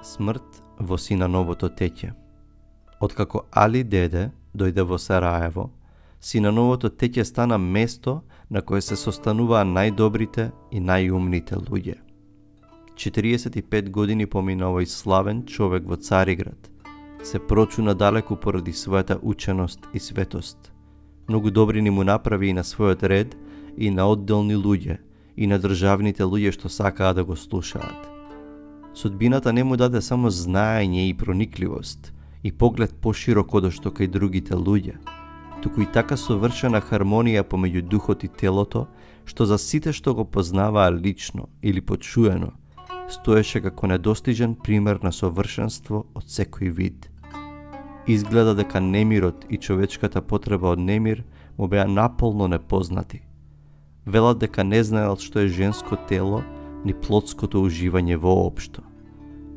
Смрт во Синановото теќе. Откако Али Деде дојде во Сараево, Синановото теќе стана место на кое се состануваа најдобрите и најумните луѓе. 45 години помина овој славен човек во Цариград. Се прочуна далеку поради својата ученост и светост. Многу добри ни му направи и на својот ред, и на одделни луѓе, и на државните луѓе што сакаа да го слушаат. Судбината не му даде само знаење и проникливост, и поглед поширок одошто кај другите луѓе, туку и така совршена хармонија помеѓу духот и телото, што за сите што го познаваа лично или почуено, стоеше како недостижен пример на совршенство од секој вид. Изгледа дека немирот и човечката потреба од немир му беа наполно непознати. Велат дека не знаел што е женско тело, ни плотското уживање воопшто.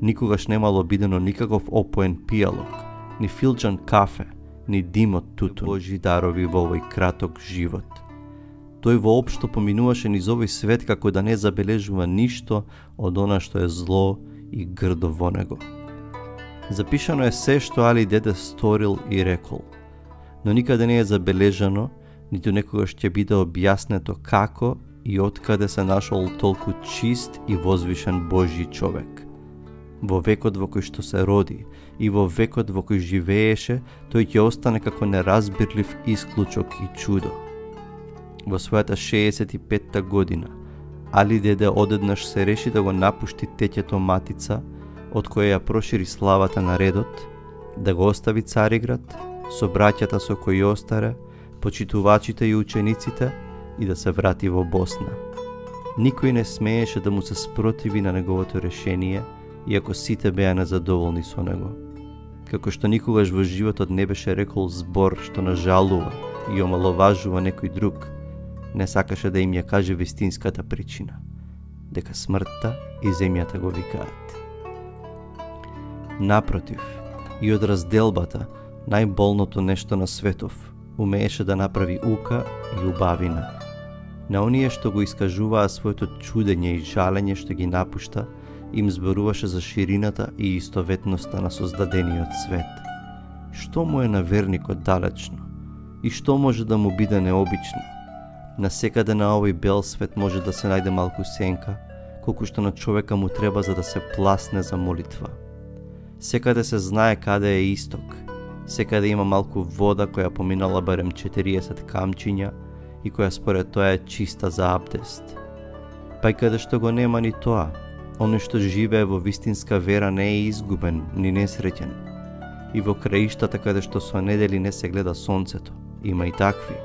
Никогаш немало бидено никаков опоен пијалок, ни филџан кафе, ни дим од тутун. Божи дарови во овој краток живот. Тој воопшто поминуваше низ овој свет како да не забележува ништо од она што е зло и грдо во него. Запишано е се што Али Деде сторил и рекол, но никаде не е забележано, ниту некогаш ќе биде објаснето како и откаде се нашол толку чист и возвишен Божји човек. Во векот во кој што се роди и во векот во кој живееше, тој ќе остане како неразбирлив исклучок и чудо. Во својата 65-та година, Али Деде одеднаш се реши да го напушти теќето Матица, од која ја прошири славата на редот, да го остави Цариград, со браќата со кои остаре, почитувачите и учениците, и да се врати во Босна. Никој не смееше да му се спротиви на неговото решение, иако сите беа незадоволни со него. Како што никогаш во животот не беше рекол збор што нажалува и омаловажува некој друг, не сакаше да им ја каже вистинската причина, дека смртта и земјата го викаат. Напротив, и од разделбата, најболното нешто на светов, умееше да направи ука и убавина. На оние што го искажуваа своето чудење и жалење што ги напушта, им зборуваше за ширината и истоветноста на создадениот свет. Што му е на верникот далечно? И што може да му биде необично? Насекаде на овој бел свет може да се најде малку сенка, колку што на човека му треба за да се пласне за молитва. Секаде се знае каде е исток, секаде има малку вода која поминала барем 40 камчиња и која според тоа е чиста за абдест. Па и каде што го нема ни тоа, оној што живее во вистинска вера не е изгубен ни несреќен. И во краиштата каде што со недели не се гледа сонцето, има и такви,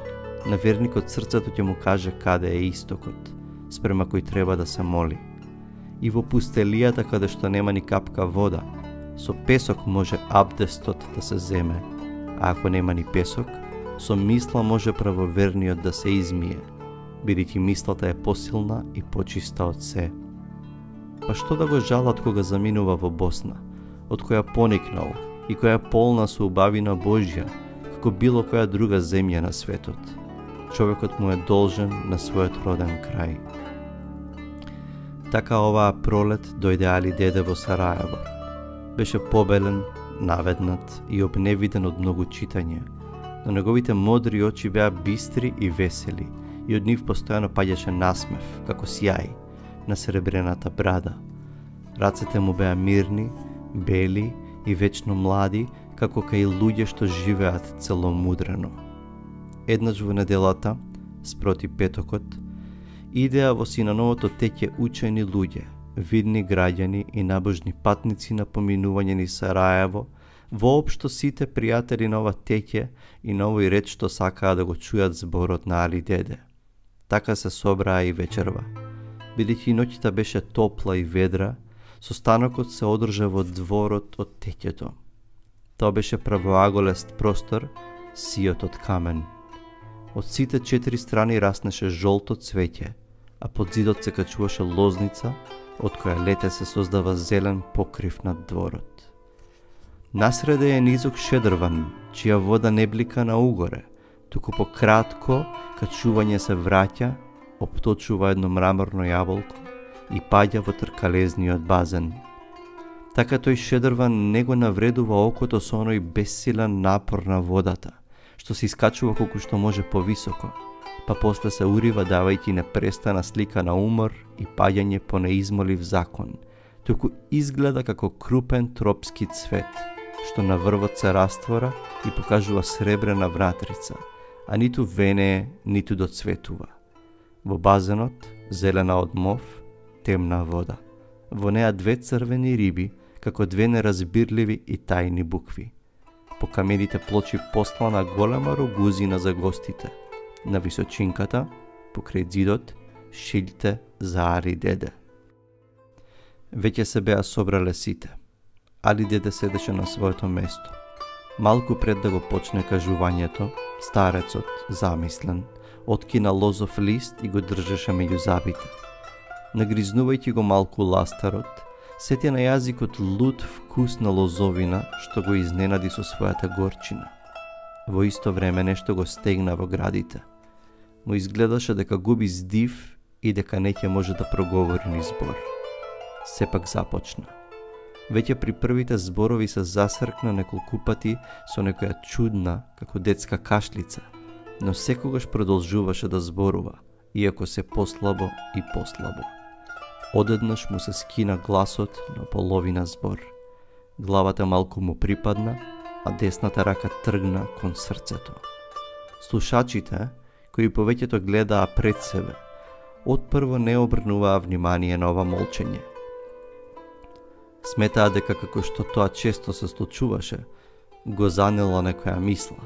на верникот срцето ќе му каже каде е истокот, спрема кој треба да се моли. И во пустелијата каде што нема ни капка вода, со песок може абдестот да се земе, а ако нема ни песок, со мисла може правоверниот да се измие, бидејќи мислата е посилна и почиста од се. Па што да го жалат кога заминува во Босна, од која поникнал и која е полна со убавина Божја, како било која друга земја на светот. Човекот му е должен на својот роден крај. Така оваа пролет дојде Али Деде во Сараево. Беше побелен, наведнат и обневиден од многу читање, но неговите модри очи беа бистри и весели и од нив постојано паѓаше насмев, како сјај на сребрената брада. Рацете му беа мирни, бели и вечно млади, како кај луѓе што живеат целомудрено. Еднаш во неделата, спроти петокот, идеа во Синановото теќе учени луѓе, видни граѓани и набожни патници на поминување низ Сараево, воопшто сите пријатели на ова теќе и на овој ред што сакаа да го чујат зборот на Али Деде. Така се собраа и вечерва. Бидејќи ноќта беше топла и ведра, состанокот се одржа во дворот од теќето. Тоа беше правоаголест простор, сиот од камен. Од сите 4 страни раснеше жолто цвеќе, а под зидот се качуваше лозница, од која лете се создава зелен покрив над дворот. Насреде е низок шедрван, чија вода не блика на угоре, туку по кратко качување се враќа, опточува едно мраморно јаболко и паѓа во тркалезниот базен. Така тој шедрван не го навредува окото со оној бесилен напор на водата, што се искачува колку што може повисоко, па после се урива давајќи непрестана слика на умор и паѓање по неизмолив закон, туку изгледа како крупен тропски цвет, што на врвот се раствора и покажува сребрена внатрица, а ниту венее, ниту доцветува. Во базенот, зелена од мов, темна вода. Во неа две црвени риби, како две неразбирливи и тајни букви. По камените плочи послана голема рогузина за гостите. На височинката, покрај зидот, шилјте за Али деде. Веќе се беа собрале сите. Али деде седеше на своето место. Малку пред да го почне кажувањето, старецот, замислен, откина лозов лист и го држеше меѓу забите. Нагризнувајќи го малку ластарот, сети на јазикот луд вкус на лозовина што го изненади со својата горчина. Во исто време нешто го стегна во градите. Му изгледаше дека губи здив и дека неќе може да проговори ни збор. Сепак започна. Веќе при првите зборови се засркна неколку пати со некоја чудна, како детска кашлица, но секогаш продолжуваше да зборува, иако се послабо и послабо. Одеднаш му се скина гласот на половина збор. Главата малку му припадна, а десната рака тргна кон срцето. Слушачите, кои повеќето гледаа пред себе, отпрво не обрнуваа внимание на ова молчење. Сметаа дека како што тоа често се случуваше, го занела некоја мисла.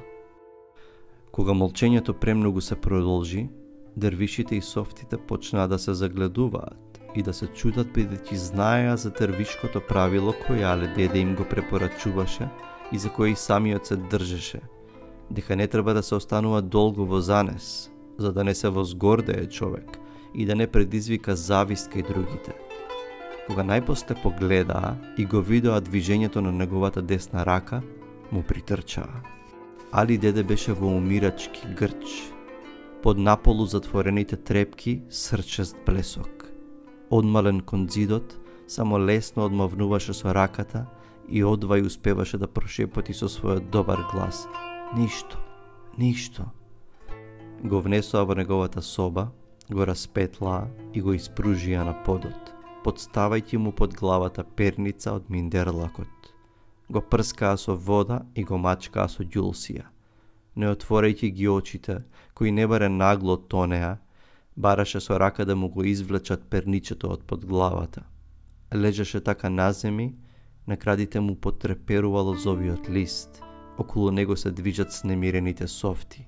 Кога молчењето премногу се продолжи, дервишите и софтите почнаа да се загледуваат и да се чудат бидејќи знаеа за дервишкото правило кој Али деде им го препорачуваше и за кој и самиот се држеше, дека не треба да се останува долго во занес, за да не се возгордее човек и да не предизвика завист кај другите. Кога најпосле погледаа и го видоа движењето на неговата десна рака, му притрчаа. Али деде беше во умирачки грч. Под наполу затворените трепки срчест блесок. Одмален кон зидот, само лесно одмавнуваше со раката и одвај успеваше да прошепоти со својот добар глас: "Ништо, ништо." Го внесоа во неговата соба, го распетлаа и го испружија на подот, подставајќи му под главата перница од миндерлакот. Го прскаа со вода и го мачкаа со ѓулсија. Не отворејќи ги очите, кои не баре нагло тонеа, бараше со рака да му го извлечат перничето од под главата. Лежеше така наземи, на крадите му потреперува лозовиот лист, околу него се движат снемирените софти.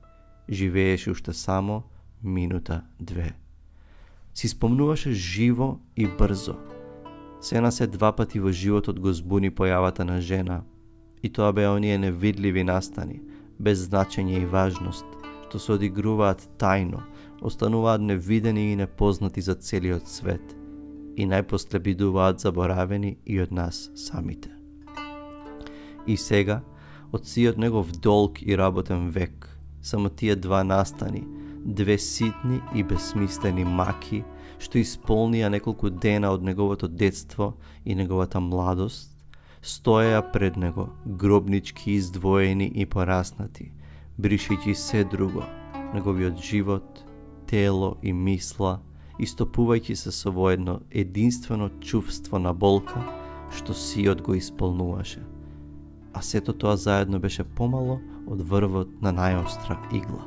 Живееше уште само минута-две. Си спомнуваше живо и брзо. Сена се два пати во животот го збуни појавата на жена, и тоа беа оние невидливи настани, без значење и важност, што се одигруваат тајно, остануваат невидени и непознати за целиот свет, и најпосле бидуваат заборавени и од нас самите. И сега, од сиот негов долг и работен век, само тие два настани, две ситни и безсмислени маки, што исполнија неколку дена од неговото детство и неговата младост, стоеа пред него, гробнички издвоени и пораснати, бришејќи се друго, неговиот живот, тело и мисла, истопувајќи се со воедно единствено чувство на болка, што сиот го исполнуваше. А сето тоа заедно беше помало од врвот на најостра игла.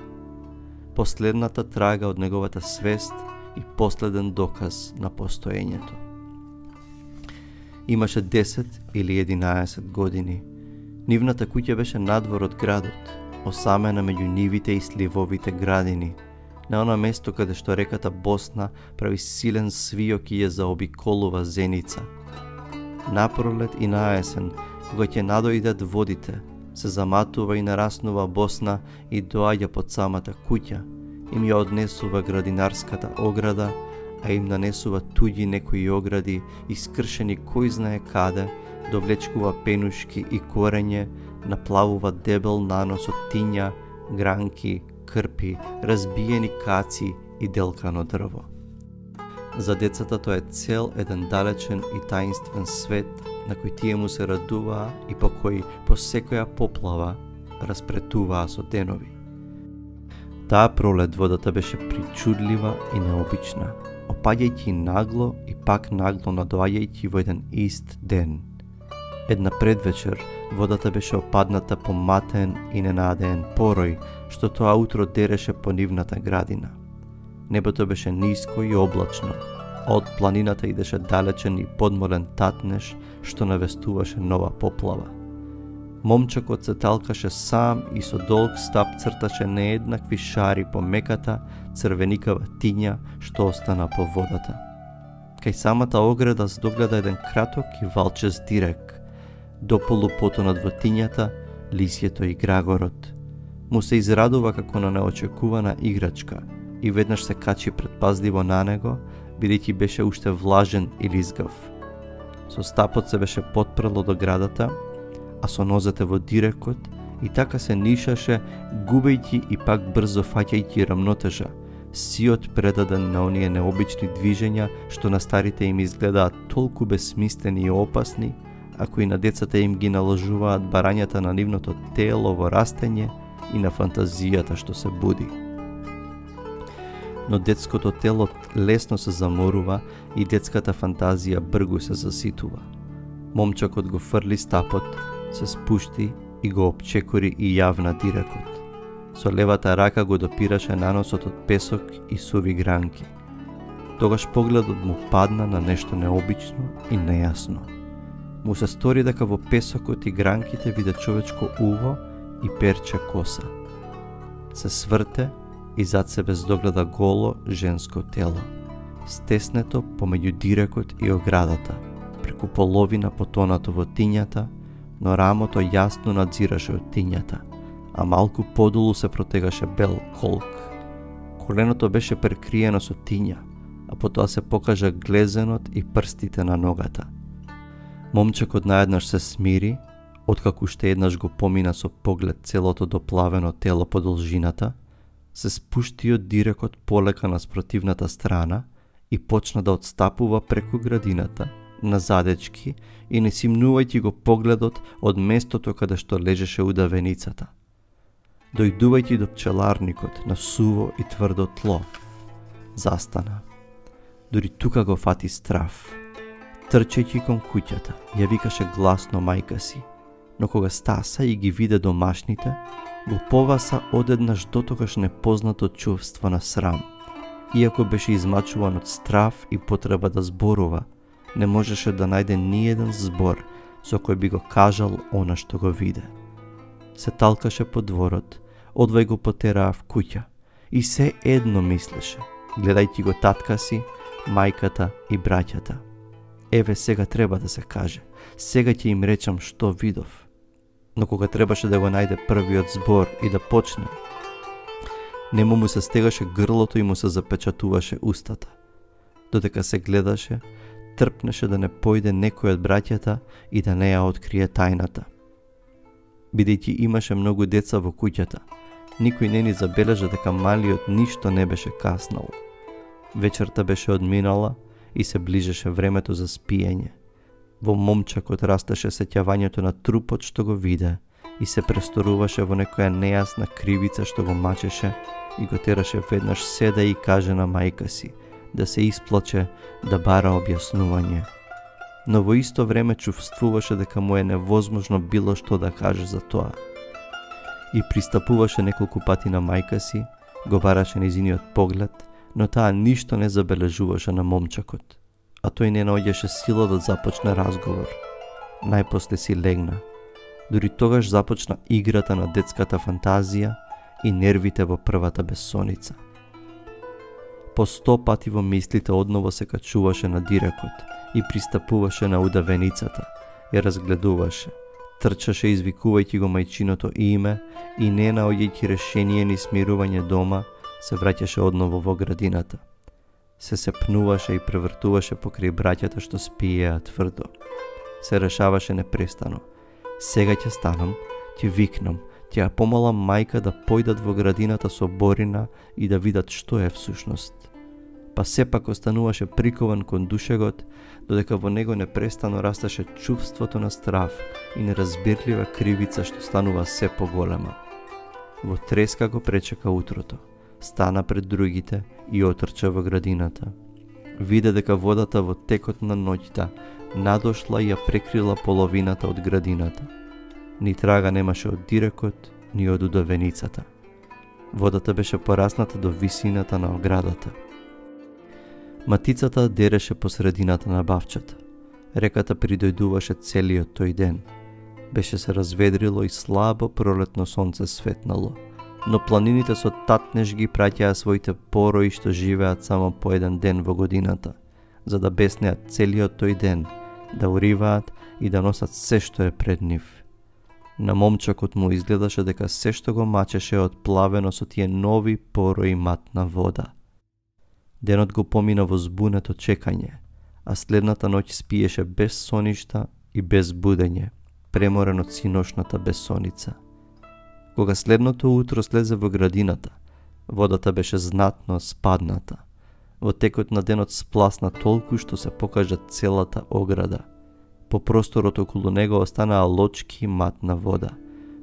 Последната трага од неговата свест и последен доказ на постоењето. Имаше 10 или 11 години. Нивната куќа беше надвор од градот, осамена меѓу нивите и сливовите градини, на она место каде што реката Босна прави силен свиок и ја заобиколува Зеница. Напролет и наесен, кога ќе надојдат водите, се заматува и нараснува Босна и доаѓа под самата куќа, им ја однесува градинарската ограда, а им нанесува туѓи некои огради, искршени кој знае каде, довлечкува пенушки и корење, наплавува дебел нанос од тиња, гранки, крпи, разбиени каци и делкано дрво. За децата тоа е цел еден далечен и таинствен свет на кој тие му се радуваа и по кој по секоја поплава распретуваа со денови. Таа пролет водата беше причудлива и необична, опаѓајќи нагло и пак нагло надоаѓајќи во еден ист ден. Една предвечер водата беше опадната по матен и ненадеен порој, што тоа утро дереше по нивната градина. Небото беше ниско и облачно. Од планината идеше далечен и подморен татнеш, што навестуваше нова поплава. Момчакот се талкаше сам и со долг стап црташе нееднакви шари по меката, црвеникава тиња што остана по водата. Кај самата ограда се догледа еден краток и валчест дирек. До полупотонат во тињата, лисјето и грагорот. Му се израдува како на неочекувана играчка и веднаш се качи предпазливо на него, бидејќи беше уште влажен и лизгав. Со стапот се беше потпрело до градата, а со нозете во дирекот и така се нишаше, губејќи и пак брзо фаќајќи рамнотежа, сиот предаден на оние необични движења што на старите им изгледаат толку безсмислени и опасни, а кои на децата им ги наложуваат барањата на нивното тело во растење и на фантазијата што се буди. Но детското тело лесно се заморува и детската фантазија бргу се заситува. Момчакот го фрли стапот, се спушти и го обчекори и јавна дирекот. Со левата рака го допираше наносот од песок и суви гранки. Тогаш погледот му падна на нешто необично и нејасно. Му се стори дека во песокот и гранките виде човечко уво и перче коса. Се сврте и зад себе здогледа голо женско тело, стеснето помеѓу дирекот и оградата, преку половина потонато во тињата, но рамото јасно надзираше од тињата, а малку подолу се протегаше бел колк. Коленото беше прекриено со тиња, а потоа се покажа глезенот и прстите на ногата. Момчакот наеднаш се смири, откако уште еднаш го помина со поглед целото доплавено тело по должината, се спушти од дирекот полека на спротивната страна и почна да отстапува преку градината, назадечки и не симнувајќи го погледот од местото каде што лежеше удавеницата. Дојдувајќи до пчеларникот на суво и тврдо тло, застана. Дури тука го фати страв. Трчејќи кон куќата, ја викаше гласно мајка си, но кога стаса и ги виде домашните, го поваса одеднаш дотогаш непознато чувство на срам. Иако беше измачуван од страв и потреба да зборува, не можеше да најде ниеден збор со кој би го кажал она што го виде. Се талкаше по дворот, одвај го потераа в куќа и се едно мислеше, гледајќи го татка си, мајката и браќата. Еве сега треба да се каже, сега ќе им речам што видов. Но кога требаше да го најде првиот збор и да почне, нему му се стегаше грлото и му се запечатуваше устата. Додека се гледаше, трпнеше да не појде некој од браќата и да не ја открие тајната. Бидејќи имаше многу деца во куќата, никој не ни забележа дека малиот ништо не беше каснал. Вечерта беше одминала и се ближеше времето за спиење. Во момчакот растеше сеќавањето на трупот што го виде и се престоруваше во некоја нејасна кривица што го мачеше и го тераше веднаш се да и каже на мајка си, да се исплаче, да бара објаснување. Но во исто време чувствуваше дека му е невозможно било што да каже за тоа. И пристапуваше неколку пати на мајка си, го бараше нејзиниот поглед, но таа ништо не забележуваше на момчакот, а тој не наоѓаше сила да започне разговор. Најпосле си легна. Дури тогаш започна играта на детската фантазија и нервите во првата бесоница. По 100 пати во мислите одново се качуваше на дирекот и пристапуваше на удавеницата, ја разгледуваше, трчаше извикувајќи го мајчиното име и не наоѓајќи решение ни смирување дома, се враќаше одново во градината. Се сепнуваше и превртуваше покрај браќата што спиеа тврдо. Се решаваше непрестано. Сега ќе станам, ќе викнам, ќе ја помолам мајка да појдат во градината со Борина и да видат што е всушност. па сепак остануваше прикован кон душегот, додека во него непрестано растеше чувството на страв и неразбирлива кривица што станува се поголема. Во треска го пречека утрото, стана пред другите и отрча во градината. Виде дека водата во текот на ноќта надошла и ја прекрила половината од градината. Ни трага немаше од дирекот, ни од удавеницата. Водата беше порасната до висината на оградата. Матицата дереше по средината на бавчата. Реката придојдуваше целиот тој ден. Беше се разведрило и слабо пролетно сонце светнало, но планините со татнеж ги праќаа своите порои што живеат само по еден ден во годината, за да беснеат целиот тој ден, да уриваат и да носат се што е пред нив. На момчакот му изгледаше дека се што го мачеше отплавено со тие нови порои матна вода. Денот го помина во збунето чекање, а следната ноќ спиеше без соништа и без будење, преморен од синошната бесоница. Кога следното утро слезе во градината, водата беше знатно спадната. Во текот на денот спласна толку што се покажа целата ограда. По просторот околу него останаа лочки матна вода,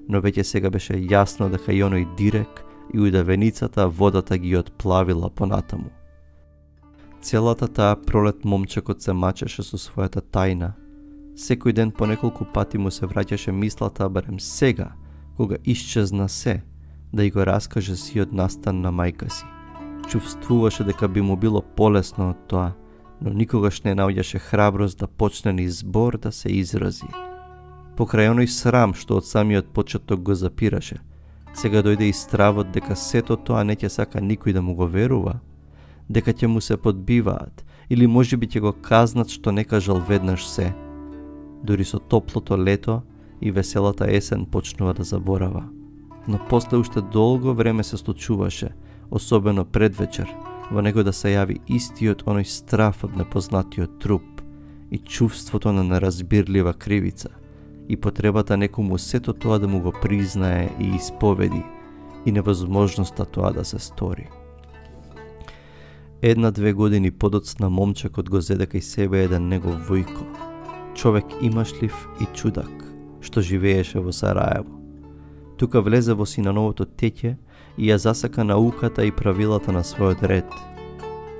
но веќе сега беше јасно дека и оној дирек и удавеницата водата ги отплавила понатаму. Целата таа пролет момчекот се мачеше со својата тајна. Секој ден по неколку пати му се враќаше мислата, барем сега, кога исчезна се, да и го раскаже сиот настан на мајка си. Чувствуваше дека би му било полесно од тоа, но никогаш не наоѓаше храброст да почне ни збор да се изрази. Покрај оној срам што од самиот почеток го запираше, сега дојде и стравот дека сето тоа не ќе сака никој да му го верува, дека ќе му се подбиваат или можеби ќе го казнат што не кажал веднаш се. Дури со топлото лето и веселата есен почнува да заборава. Но после уште долго време се случуваше, особено пред вечер, во него да се јави истиот оној страв од непознатиот труп и чувството на неразбирлива кривица и потребата некому сето тоа да му го признае и исповеди и невозможноста тоа да се стори. 1-2 години подоцна момчакот го зеде кај себе еден негов војко, човек имашлив и чудак, што живееше во Сараево. Тука влезе во синановото теќе и ја засака науката и правилата на својот ред.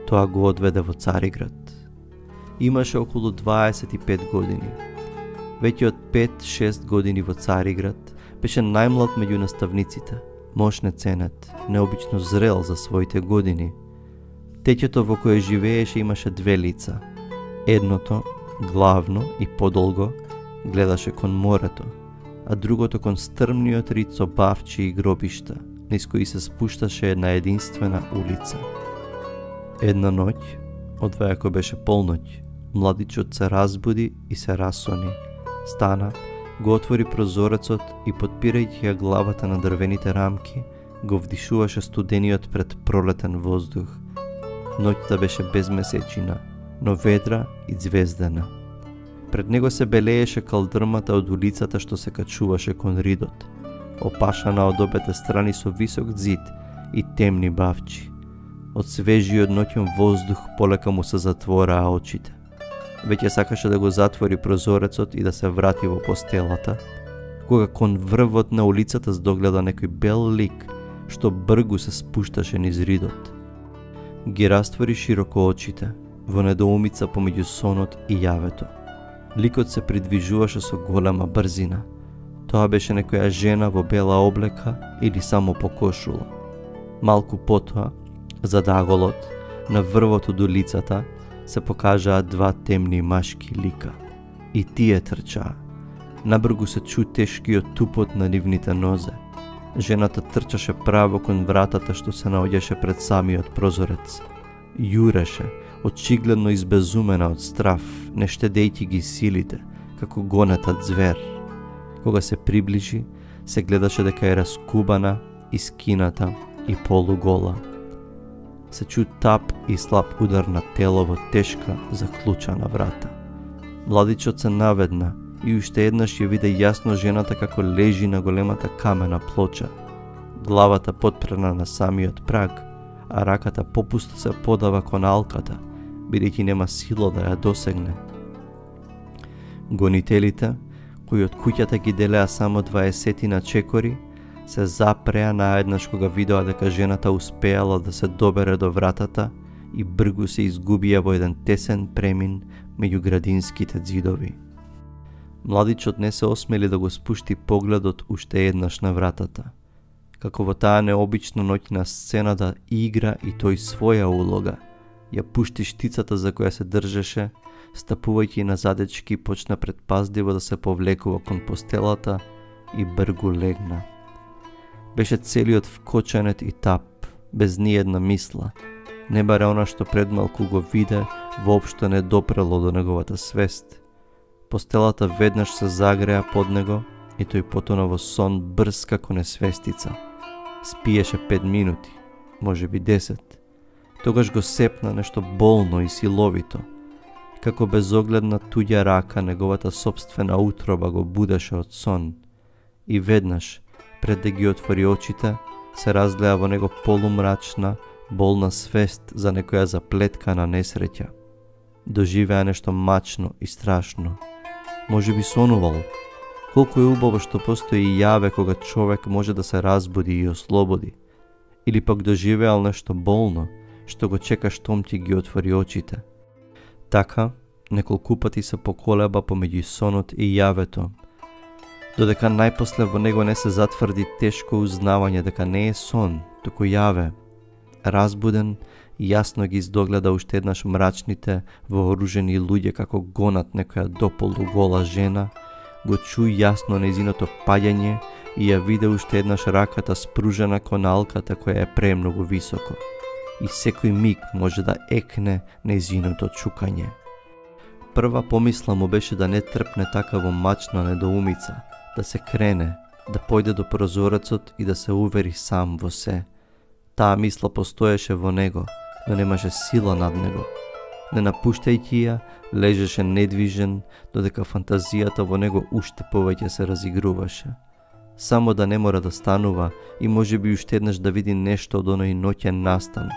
Тоа го одведе во Цариград. Имаше околу 25 години. Веќе од 5-6 години во Цариград беше најмлад меѓу наставниците, мошнеценет, необично зрел за своите години. Теќето во кое живееше имаше две лица. Едното, главно и подолго, гледаше кон морето, а другото кон стрмниот рид со бавчи и гробишта, низ кои се спушташе една единствена улица. Една ноќ, одвајако беше полноќ, младичот се разбуди и се расони. Стана, го отвори прозорецот и подпирајќи ја главата на дрвените рамки, го вдишуваше студениот пред пролетен воздух. Ноќта беше без месечина, но ведра и звездена. Пред него се белееше калдрмата од улицата што се качуваше кон ридот, опашана од обете страни со висок зид и темни бавчи. Од свежиот ноќен воздух полека му се затвораа очите. Веќе сакаше да го затвори прозорецот и да се врати во постелата, кога кон врвот на улицата здогледа некој бел лик што бргу се спушташе низ ридот. Ги раствори широко очите, во недоумица помеѓу сонот и јавето. Ликот се придвижуваше со голема брзина. Тоа беше некоја жена во бела облека или само по кошула. Малку потоа, за даголот, на врвот од улицата, се покажаа два темни машки лика. И тие трчаа. Набргу се чу тешкиот тупот на нивните нозе. Жената трчаше право кон вратата што се наоѓаше пред самиот прозорец. Јуреше, очигледно избезумена од страв, не штедејќи ги силите, како гонетат звер. Кога се приближи, се гледаше дека е раскубана, искината и полугола. Се чу тап и слаб удар на тело во тешка, заклучана врата. Младичот се наведна и уште еднаш ја виде јасно жената како лежи на големата камена плоча, главата потпрена на самиот праг, а раката попусто се подава кон алката, бидејќи нема сила да ја досегне. Гонителите, кои од куќата ги делеа само 20 на чекори, се запреа наеднаш кога видоа дека жената успеала да се добере до вратата и бргу се изгубија во еден тесен премин меѓу градинските ѕидови. Младичот не се осмели да го спушти погледот уште еднаш на вратата. Како во таа необична ноќна сцена да игра и тој своја улога, ја пушти штицата за која се држеше, стапувајќи назадечки почна предпаздливо да се повлекува кон постелата и бргу легна. Беше целиот вкоченет и тап, без ниедна мисла. Не баре она што предмалку го виде, воопшто не допрело до неговата свест. Постелата веднаш се загреа под него и тој потона во сон брз како несвестица. Спиеше 5 минути, може би 10. Тогаш го сепна нешто болно и силовито. Како безогледна туѓа рака неговата собствена утроба го будеше од сон. И веднаш, пред да ги отвори очите, се разгледа во него полумрачна, болна свест за некоја заплеткана несреќа. Доживеа нешто мачно и страшно. Може би сонувал. Колку е убаво што постои јаве кога човек може да се разбуди и ослободи. Или пак доживеал нешто болно, што го чека штом ти ги отвори очите. Така, неколку пати се поколеба помеѓу сонот и јавето, додека најпосле во него не се затврди тешко узнавање дека не е сон, туку јаве. Разбуден, јасно ги издогледа уште еднаш мрачните, вооружени луѓе како гонат некоја дополу гола жена, го чу јасно нејзиното паѓање и ја виде уште еднаш раката спружена кон алката која е премногу високо. И секој миг може да екне нејзиното чукање. Прва помисла му беше да не трпне такаво мачна недоумица, да се крене, да појде до прозорецот и да се увери сам во се. Таа мисла постоеше во него, но немаше сила над него. Не напуштајќи ја, лежеше недвижен, додека фантазијата во него уште повеќе се разигруваше. Само да не мора да станува и може би уште еднаш да види нешто од оној ноќен настан.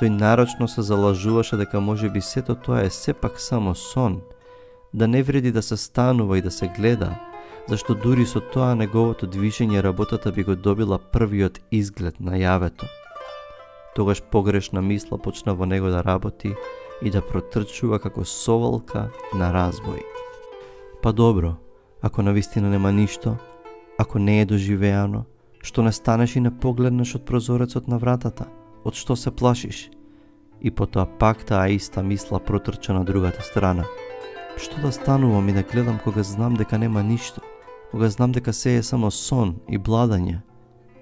Тој нарочно се залажуваше дека може би сето тоа е сепак само сон, да не вреди да се станува и да се гледа, зашто дури со тоа неговото движење работата би го добила првиот изглед на јавето. Тогаш погрешна мисла почна во него да работи и да протрчува како совалка на разбој. Па добро, ако навистина нема ништо, ако не е доживеано, што не станеш и не погледнеш од прозорецот на вратата, од што се плашиш? И потоа пак таа иста мисла протрча на другата страна. Што да станувам и да гледам кога знам дека нема ништо, кога знам дека се е само сон и бладање?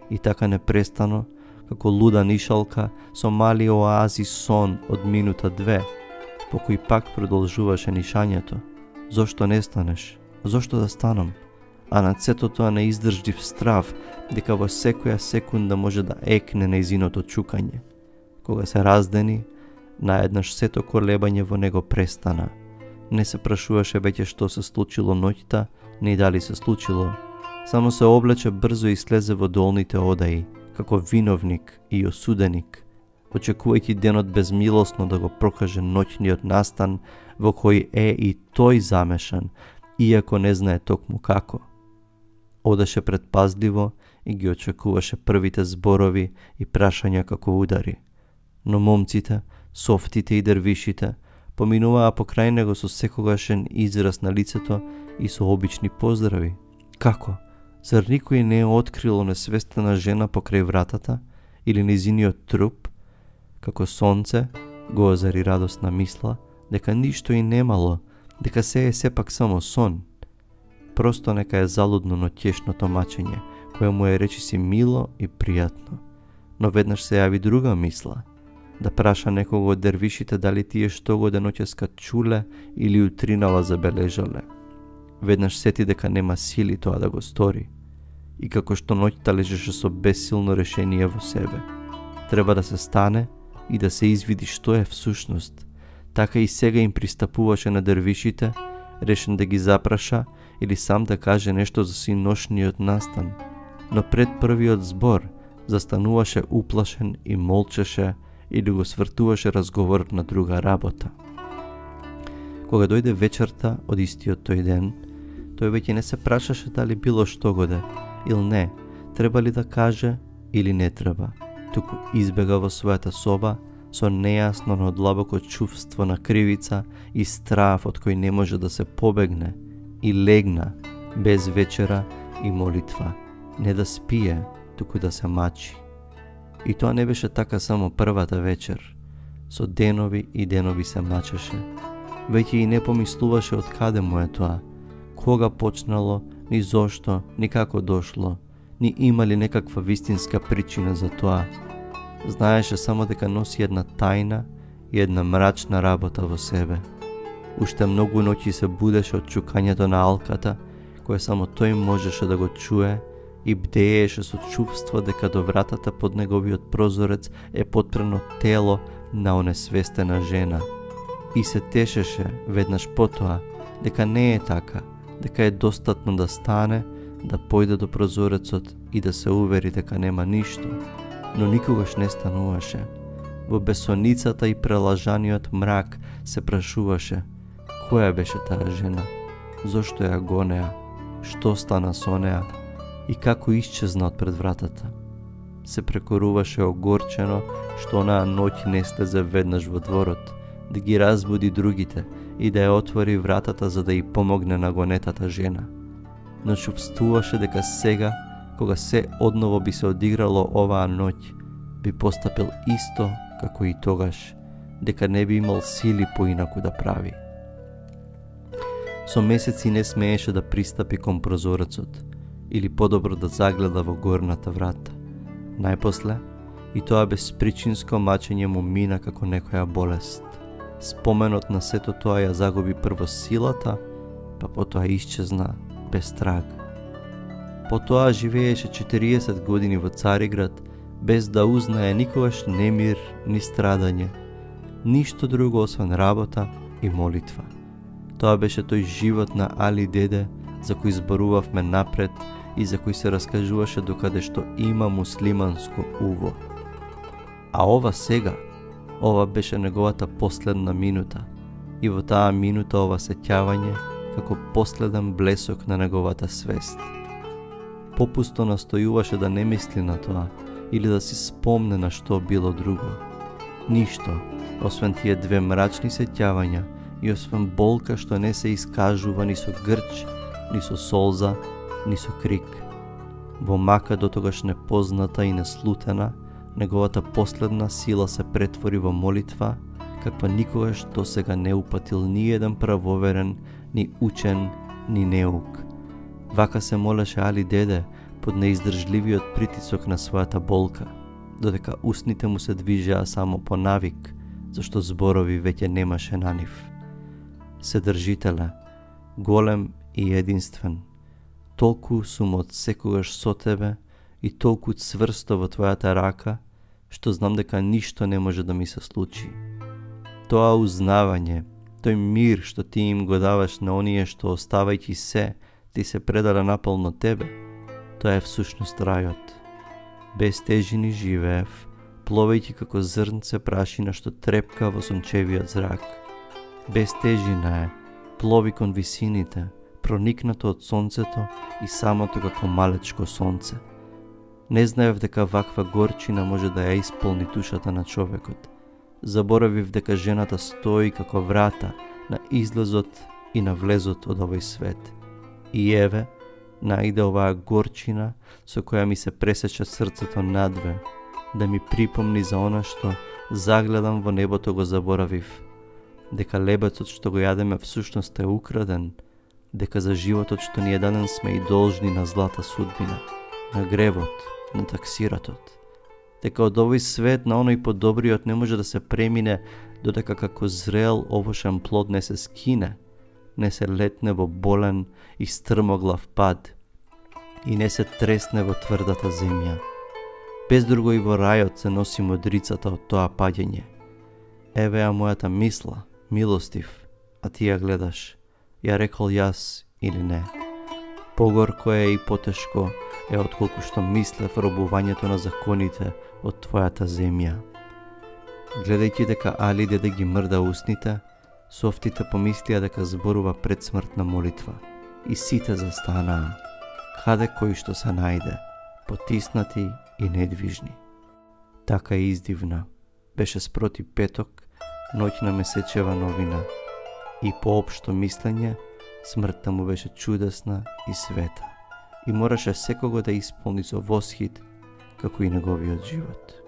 И така непрестано, како луда нишалка со мали оази сон од минута 2, по кој пак продолжуваше нишањето. Зошто не станеш? Зошто да станам? А над сето тоа неиздржлив страв дека во секоја секунда може да екне нејзиното чукање. Кога се раздени, наеднаш сето колебање во него престана. Не се прашуваше веќе што се случило ноќта, не и дали се случило. Само се облече брзо и слезе во долните одаи, како виновник и осуденик, очекувајќи денот безмилосно да го прокаже ноќниот настан во кој е и тој замешан, иако не знае токму како. Одеше предпазливо и ги очекуваше првите зборови и прашања како удари. Но момците, софтите и дервишите поминуваа покрај него со секогашен израз на лицето и со обични поздрави. Како? Зар никој не е открило несвестена жена покрај вратата или низиниот труп? Како сонце го озари радосна мисла дека ништо и немало, дека се е сепак само сон. Просто нека е залудно, но тешно томачење, кое му е речиси мило и пријатно. Но веднаш се јави друга мисла, да праша некого од дервишите дали тие што го деноќеска чуле или утринава забележале. Веднаш сети дека нема сили тоа да го стори. И како што ноќта лежеше со бесилно решение во себе. Треба да се стане и да се извиди што е всушност. Така и сега им пристапуваше на дервишите, решен да ги запраша или сам да каже нешто за синошниот настан. Но пред првиот збор застануваше уплашен и молчеше или го свртуваше разговорот на друга работа. Кога дојде вечерта од истиот тој ден, тој веќе не се прашаше дали било што годе или не, треба ли да каже или не треба, туку избега во својата соба со нејасно, но длабоко чувство на кривица и страв од кој не може да се побегне, и легна без вечера и молитва, не да спие, туку да се мачи. И тоа не беше така само првата вечер, со денови и денови се мачеше. Веќе и не помислуваше од каде му е тоа, кога почнало, ни зошто, ни како дошло, ни има ли некаква вистинска причина за тоа. Знаеше само дека носи една тајна и една мрачна работа во себе. Уште многу ноќи се будеше од чукањето на алката, кое само тој можеше да го чуе, и бдееше со чувство дека до вратата под неговиот прозорец е потпрено тело на онесвестена жена. И се тешеше веднаш потоа дека не е така, дека е достатно да стане, да појде до прозорецот и да се увери дека нема ништо, но никогаш не стануваше. Во бесоницата и прелажаниот мрак се прашуваше која беше таа жена, зошто ја гонеа, што стана со неа и како исчезна од пред вратата. Се прекоруваше огорчено што онаа ноќ не слезе веднаш во дворот, да ги разбуди другите и да ја отвори вратата за да ја помогне на гонетата жена. Но чувствуваше дека сега, кога се одново би се одиграло оваа ноќ, би постапил исто како и тогаш, дека не би имал сили поинаку да прави. Со месеци не смееше да пристапи кон прозорецот, или подобро да загледа во горната врата. Најпосле, и тоа безпричинско мачење му мина како некоја болест. Споменот на сето тоа ја загуби прво силата, па потоа исчезна без траг. Потоа живееше 40 години во Цариград, без да узнае никогаш немир ни страдање, ништо друго освен работа и молитва. Тоа беше тој живот на Али деде, за кој зборувавме напред и за кој се раскажуваше докаде што има муслиманско уво. А ова сега, ова беше неговата последна минута, и во таа минута ова сеќавање како последен блесок на неговата свест. Попусто настојуваше да не мисли на тоа или да си спомне на што било друго. Ништо, освен тие две мрачни сеќавања и освен болка што не се искажува ни со грч, ни со солза, ни со крик. Во мака дотогаш непозната и неслутена, неговата последна сила се претвори во молитва, каква никогаш досега не упатил ни еден правоверен, ни учен, ни неук. Вака се молеше Али деде под неиздржливиот притисок на својата болка, додека устните му се движеа само по навик, зашто зборови веќе немаше на нив. Седржителе, голем и единствен, толку сум од секогаш со тебе и толку цврсто во твојата рака, што знам дека ништо не може да ми се случи. Тоа узнавање, тој мир што ти им го даваш на оние што оставајќи се, ти се предале наполно тебе, тоа е всушност рајот. Без тежини живеев, пловејќи како зрнце прашина што трепка во сончевиот зрак. Без тежина е, плови кон висините, проникнато од сонцето и самото како малечко сонце. Не знаев дека ваква горчина може да ја исполни душата на човекот. Заборавив дека жената стои како врата на излезот и на влезот од овој свет. И еве, најде оваа горчина со која ми се пресече срцето надве, да ми припомни за она што загледам во небото го заборавив, дека лебецот што го јадеме всушност е украден, дека за животот што ни е даден сме и должни на злата судбина, на гревот, на таксиратот, дека од овој свет на оној подобриот не може да се премине додека како зрел овошен плод не се скине, не се летне во болен и стрмоглав пад и не се тресне во тврдата земја. Без друго и во рајот се носи модрицата од тоа паѓање. Еве ја мојата мисла, милостив, а ти ја гледаш, ја рекол јас или не. Погорко е и потешко е отколку што мислев робувањето на законите од твојата земја. Гледајќи дека Али деде ги мрда устните, софтите помислија дека зборува предсмртна молитва и сите застанаа, каде кој што се најде, потиснати и недвижни. Така издивна беше спроти петок, ноќ на месечева новина, и по општо мислење, смртта му беше чудесна и света и мораше секого да исполни со восхит, како и неговиот живот.